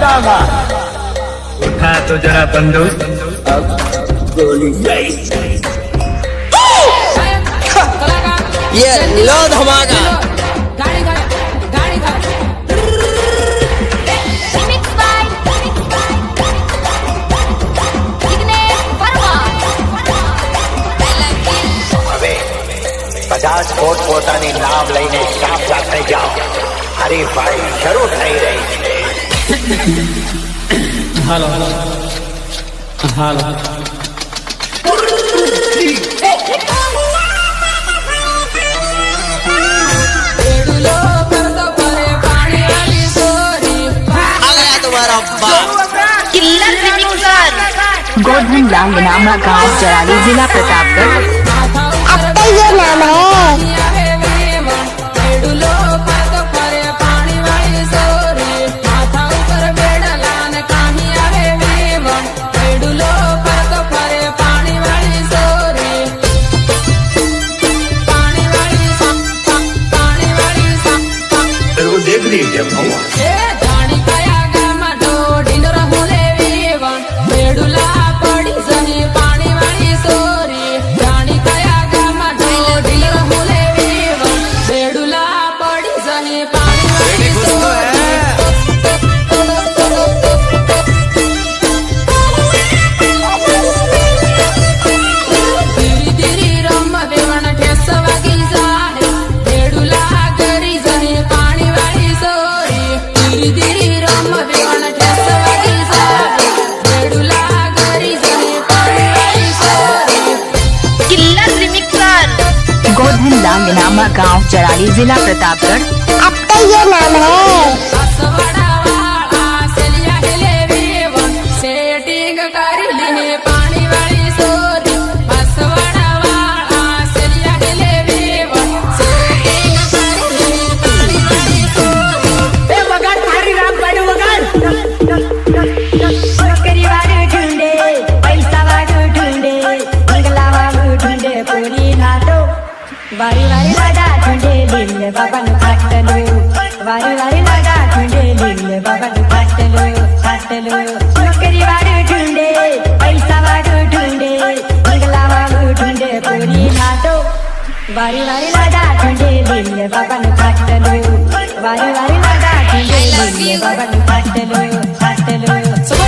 दागा। उठा तो जरा बंदूक, अब गोली गई। ये लो धमाका। હવે 50 ફૂટ પોતાની નાવ લઈને સાપ સાથે જાઓ. હરીફાઈ શરૂ થઈ રહી છે. હાલો હાલો. किल्लर रिमिक्सर गोधन लांग नामा गांव जराली जिला प्रतापगढ़। अब तो ये नाम है। देख लीजिए गोधन लांग नामा गांव जराली जिला प्रतापगढ़। अब तो ये नाम है। वारी वारी लगा ठुंडे लीले बाबा नु खाटलो। वारी वारी लगा ठुंडे लीले बाबा नु खाटलो खाटलो। नौकरी वाली ढूंढे पैसा वाली ढूंढे बंगला वाली ढूंढे पूरी खाटो। वारी वारी लगा ठुंडे लीले बाबा नु खाटलो। वारी वारी लगा ठुंडे लीले बाबा नु खाटलो खाटलो।